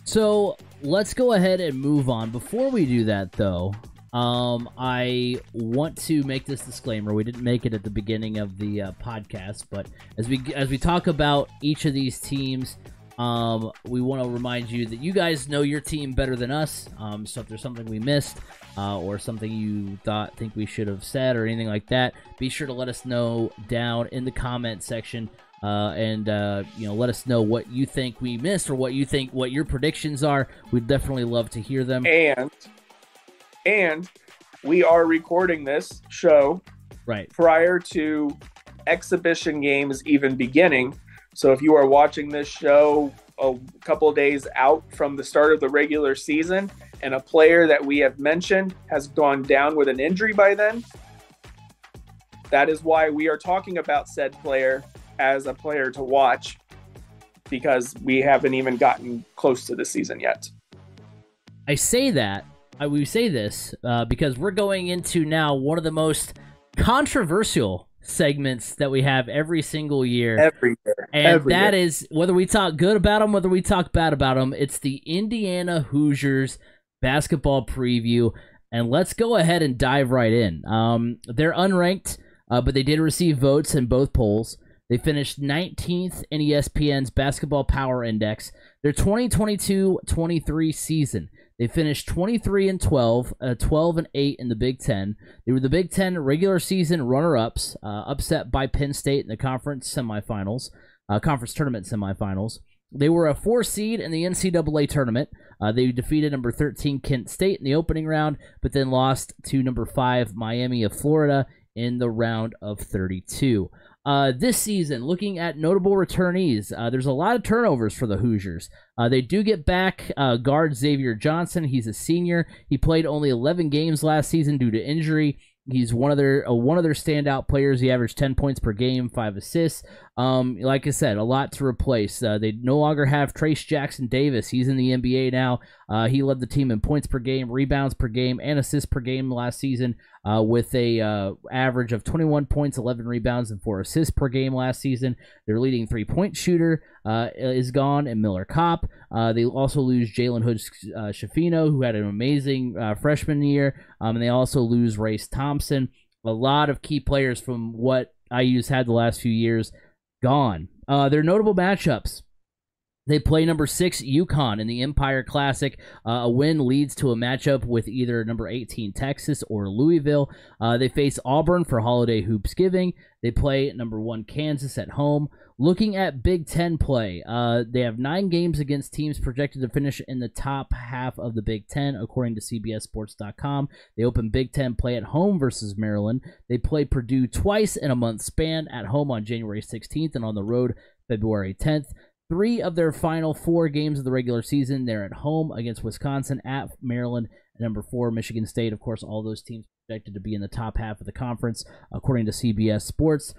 So let's go ahead and move on. Before we do that, though, I want to make this disclaimer. We didn't make it at the beginning of the podcast, but as we talk about each of these teams, we want to remind you that you guys know your team better than us. So if there's something we missed, or something you think we should have said, or anything like that, be sure to let us know down in the comment section. And let us know what you think we missed, or what your predictions are. We'd definitely love to hear them. And we are recording this show right prior to exhibition games even beginning. So if you are watching this show a couple of days out from the start of the regular season and a player that we have mentioned has gone down with an injury by then, that is why we are talking about said player as a player to watch, because we haven't even gotten close to the season yet. I say that, we say this because we're going into now one of the most controversial segments that we have every single year. Every year. And that is, whether we talk good about them, whether we talk bad about them, it's the Indiana Hoosiers basketball preview. And let's go ahead and dive right in. They're unranked, but they did receive votes in both polls. They finished 19th in ESPN's Basketball Power Index. Their 2022-23 season, they finished 23-12, 12-8 in the Big Ten. They were the Big Ten regular season runner-ups, upset by Penn State in the conference tournament semifinals. They were a 4 seed in the NCAA tournament. They defeated number 13 Kent State in the opening round, but then lost to number 5 Miami of Florida in the round of 32. This season, looking at notable returnees, there's a lot of turnovers for the Hoosiers. They do get back guard Xavier Johnson. He's a senior. He played only 11 games last season due to injury. He's one of their standout players. He averaged 10 points per game, 5 assists. Like I said, a lot to replace. They no longer have Trayce Jackson-Davis. He's in the NBA now. He led the team in points per game, rebounds per game, and assists per game last season, with a average of 21 points, 11 rebounds, and 4 assists per game last season. Their leading three-point shooter is gone, and Miller Kopp. They also lose Jalen Hood-Schifino, who had an amazing freshman year, and they also lose Race Thompson. A lot of key players from what IU's had the last few years gone. Their notable matchups: they play number 6 UConn in the Empire Classic. A win leads to a matchup with either number 18 Texas or Louisville. They face Auburn for Holiday Hoopsgiving. They play number 1 Kansas at home. Looking at Big Ten play, they have 9 games against teams projected to finish in the top half of the Big Ten, according to CBSSports.com. They open Big Ten play at home versus Maryland. They play Purdue twice in a month span, at home on January 16th and on the road February 10th. 3 of their final 4 games of the regular season, they're at home against Wisconsin, at Maryland, and number 4, Michigan State. Of course, all those teams projected to be in the top half of the conference, according to CBS Sports.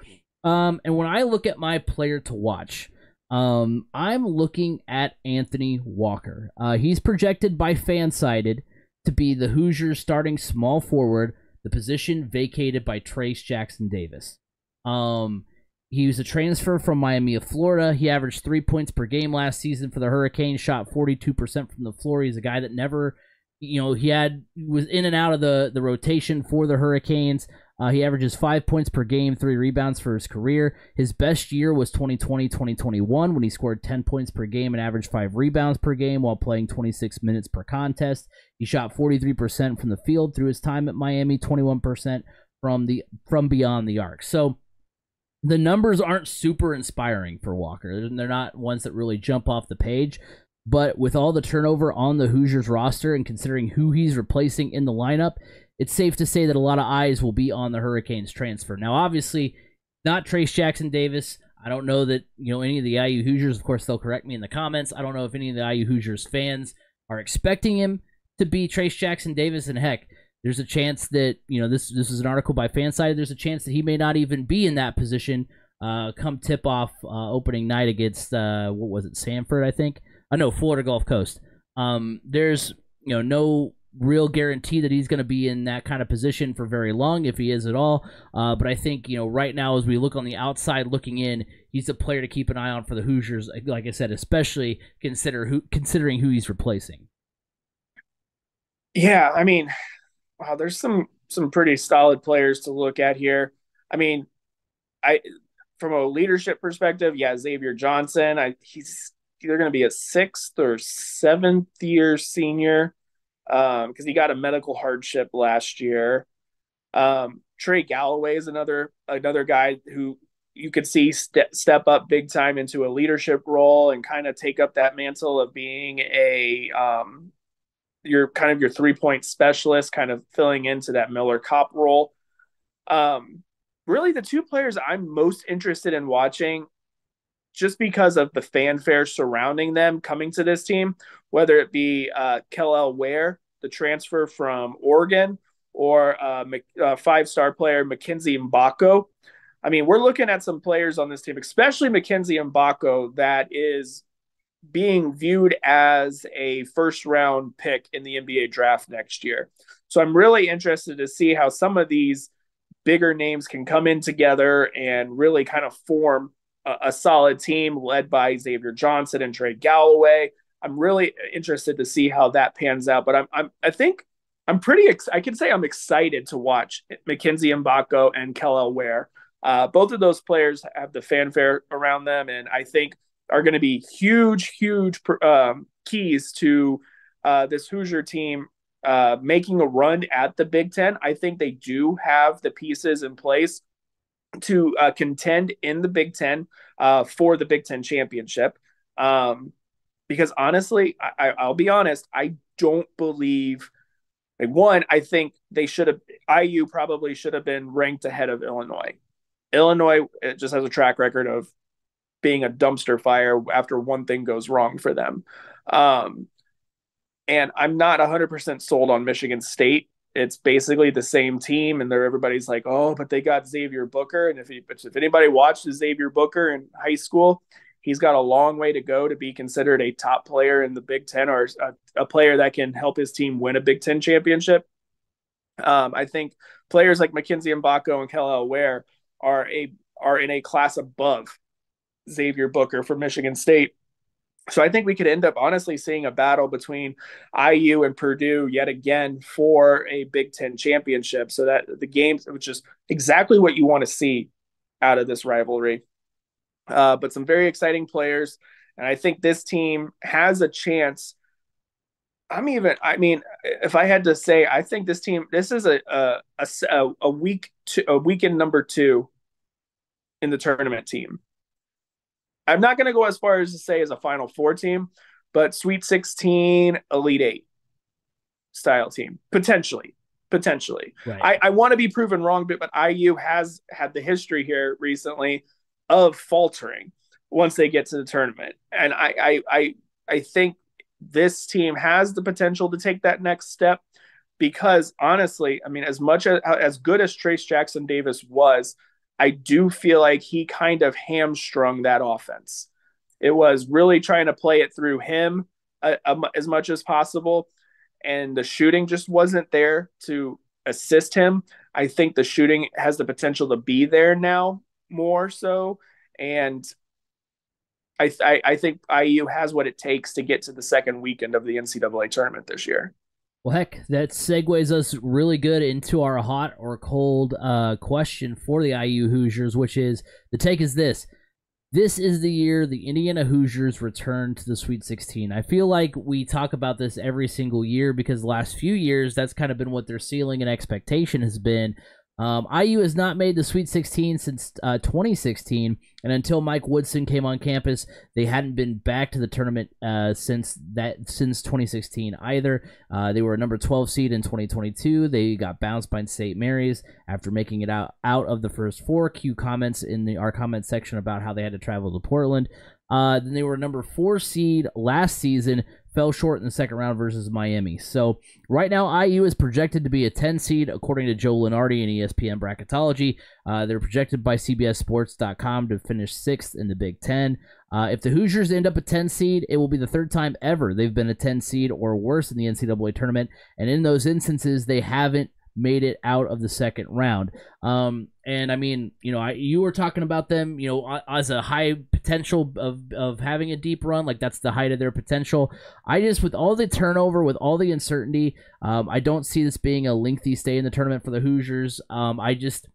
And when I look at my player to watch, I'm looking at Anthony Walker. He's projected by Fansided to be the Hoosiers' starting small forward, the position vacated by Trayce Jackson-Davis. He was a transfer from Miami of Florida. He averaged 3 points per game last season for the Hurricanes, shot 42% from the floor. He's a guy that never, he was in and out of the rotation for the Hurricanes. He averages 5 points per game, 3 rebounds for his career. His best year was 2020-2021 when he scored 10 points per game and averaged 5 rebounds per game while playing 26 minutes per contest. He shot 43% from the field through his time at Miami, 21% from beyond the arc. So the numbers aren't super inspiring for Walker. They're not ones that really jump off the page. But with all the turnover on the Hoosiers roster and considering who he's replacing in the lineup, it's safe to say that a lot of eyes will be on the Hurricanes transfer. Now, obviously, not Trayce Jackson-Davis. I don't know that any of the IU Hoosiers, of course, they'll correct me in the comments. I don't know if any of the IU Hoosiers fans are expecting him to be Trayce Jackson-Davis. And heck, there's a chance that, this is an article by Fansided, there's a chance that he may not even be in that position come tip-off opening night against, what was it, Sanford, I think? No, Florida Gulf Coast. There's, no real guarantee that he's going to be in that kind of position for very long, if he is at all. But I think, right now, as we look on the outside looking in, he's a player to keep an eye on for the Hoosiers, like I said, especially considering who he's replacing. Yeah, I mean, wow, there's some pretty solid players to look at here. I mean, I from a leadership perspective, yeah, Xavier Johnson. He's either going to be a 6th or 7th year senior because he got a medical hardship last year. Trey Galloway is another guy who you could see step up big time into a leadership role and kind of take up that mantle of being your 3-point specialist, kind of filling into that Miller Kopp role. Really, the two players I'm most interested in watching, just because of the fanfare surrounding them coming to this team, whether it be Kellel Ware, the transfer from Oregon, or 5-star player Mackenzie Mbako. I mean, we're looking at some players on this team, especially Mackenzie Mbako, that is being viewed as a first-round pick in the NBA draft next year. So I'm really interested to see how some of these bigger names can come in together and really kind of form a solid team led by Xavier Johnson and Trey Galloway. I'm really interested to see how that pans out. But I think I'm I can say I'm excited to watch Mackenzie Mbako and Kellel Ware. Both of those players have the fanfare around them, and I think are going to be huge keys to this Hoosier team making a run at the Big Ten. I think they do have the pieces in place to contend in the Big Ten for the Big Ten championship. Because honestly, I'll be honest, I don't believe. I think IU probably should have been ranked ahead of Illinois. Illinois just has a track record of being a dumpster fire after one thing goes wrong for them. And I'm not 100% sold on Michigan State. It's basically the same team, and everybody's like, oh, but they got Xavier Booker. And if anybody watched Xavier Booker in high school, he's got a long way to go to be considered a top player in the Big Ten, or a player that can help his team win a Big Ten championship. I think players like Mackenzie Mbako and Kellel Ware are in a class above Xavier Booker for Michigan State. So I think we could end up honestly seeing a battle between IU and Purdue yet again for a Big Ten championship. So that the games, which is exactly what you want to see out of this rivalry. But some very exciting players. And I think this team has a chance. If I had to say, I think this is a weekend number 2 in the tournament team. I'm not going to go as far as to say as a Final Four team, but Sweet 16, Elite 8 style team, potentially. Right. I want to be proven wrong, but IU has had the history here recently of faltering once they get to the tournament. And I think this team has the potential to take that next step because, honestly, I mean, as good as Trayce Jackson-Davis was, I do feel like he kind of hamstrung that offense. It was really trying to play it through him as much as possible, and the shooting just wasn't there to assist him. I think the shooting has the potential to be there now more so, and I think IU has what it takes to get to the second weekend of the NCAA tournament this year. Well, heck, that segues us really good into our hot or cold question for the IU Hoosiers, which is, the take is this. This is the year the Indiana Hoosiers return to the Sweet 16. I feel like we talk about this every single year because the last few years, that's kind of been what their ceiling and expectation has been. IU has not made the Sweet 16 since 2016, and until Mike Woodson came on campus, they hadn't been back to the tournament since 2016 either. They were a number 12 seed in 2022. They got bounced by St. Mary's after making it out of the first 4. Cue comments in our comment section about how they had to travel to Portland. Then they were number 4 seed last season, fell short in the second round versus Miami. So right now, IU is projected to be a 10 seed, according to Joe Lunardi and ESPN Bracketology. They're projected by CBSSports.com to finish 6th in the Big Ten. If the Hoosiers end up a 10 seed, it will be the third time ever they've been a 10 seed or worse in the NCAA tournament. And in those instances, they haven't made it out of the second round. And I mean, you were talking about them, as a high potential of having a deep run, like that's the height of their potential. I just, with all the turnover, with all the uncertainty, I don't see this being a lengthy stay in the tournament for the Hoosiers. I just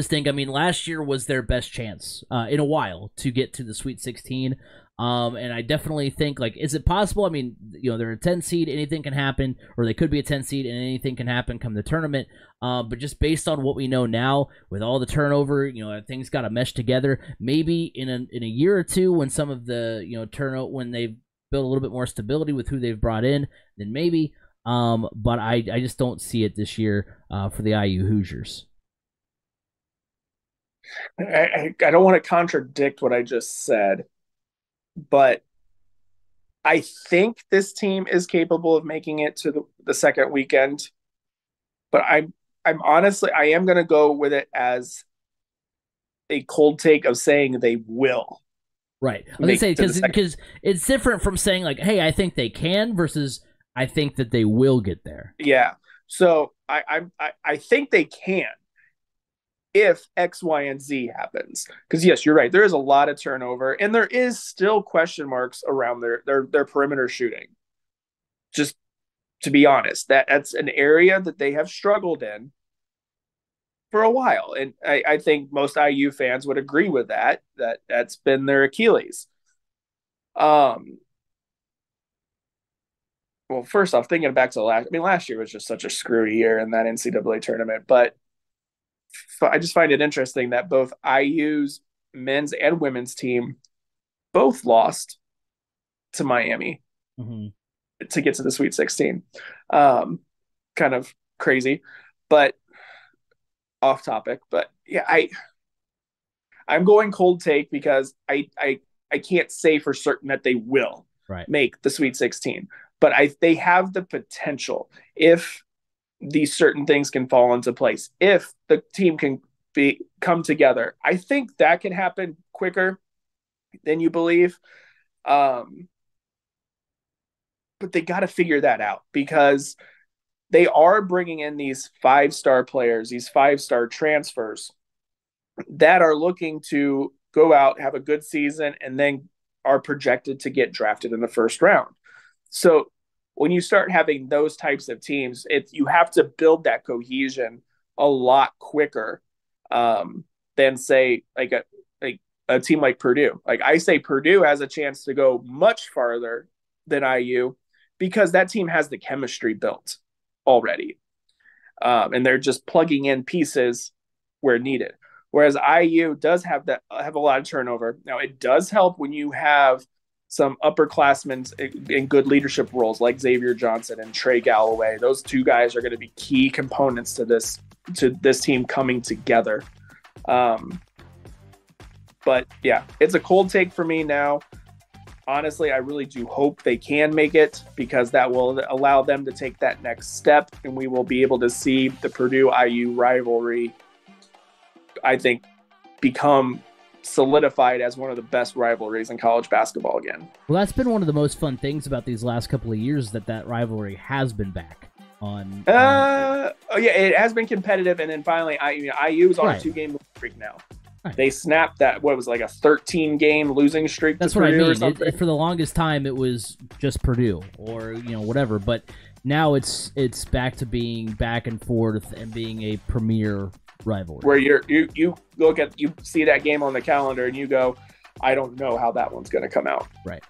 think, last year was their best chance in a while to get to the Sweet 16. And I definitely think, is it possible? They're a 10 seed, anything can happen, or they could be a 10 seed and anything can happen come the tournament. But just based on what we know now, with all the turnover, things got to mesh together. Maybe in a year or two, when some of the, turnover, when they've built a little bit more stability with who they've brought in, then maybe. But I just don't see it this year for the IU Hoosiers. I don't want to contradict what I just said, but I think this team is capable of making it to the second weekend. But I'm honestly, I am going to go with it as a cold take of saying they will. Right. I was going to say, because it's different from saying, hey, I think they can versus I think that they will get there. Yeah. So I think they can, if X, Y, and Z happens. Because, yes, you're right. There is a lot of turnover, and there is still question marks around their perimeter shooting. Just to be honest, that's an area that they have struggled in for a while. And I think most IU fans would agree with that's been their Achilles. Well, first off, thinking back to last year was just such a screwy year in that NCAA tournament, but I just find it interesting that both IU's men's and women's team both lost to Miami to get to the Sweet 16. Kind of crazy, but off topic. But yeah, I'm going cold take because I can't say for certain that they will make the Sweet 16, but they have the potential if these certain things can fall into place. If the team can come together, I think that can happen quicker than you believe. But they got to figure that out, because they are bringing in these 5-star players, these 5-star transfers that are looking to go out, have a good season, and then are projected to get drafted in the first round. So when you start having those types of teams, you have to build that cohesion a lot quicker than, say, a team like Purdue. I say Purdue has a chance to go much farther than IU because that team has the chemistry built already. And they're just plugging in pieces where needed. Whereas IU does have a lot of turnover. Now, it does help when you have some upperclassmen in good leadership roles like Xavier Johnson and Trey Galloway. Those two guys are going to be key components to this team coming together. But yeah, it's a cold take for me now. Honestly, I really do hope they can make it, because that will allow them to take that next step, and we will be able to see the Purdue-IU rivalry, I think, become solidified as one of the best rivalries in college basketball again. Well, that's been one of the most fun things about these last couple of years, that rivalry has been back on. Oh yeah, it has been competitive, and then finally, IU is on a 2-game streak now. Right. They snapped that, what was a 13-game losing streak. That's what Purdue, I mean. For the longest time, it was just Purdue or whatever, but now it's back to being back and forth and being a premier rivalry. Where you see that game on the calendar and you go, I don't know how that one's going to come out. Right.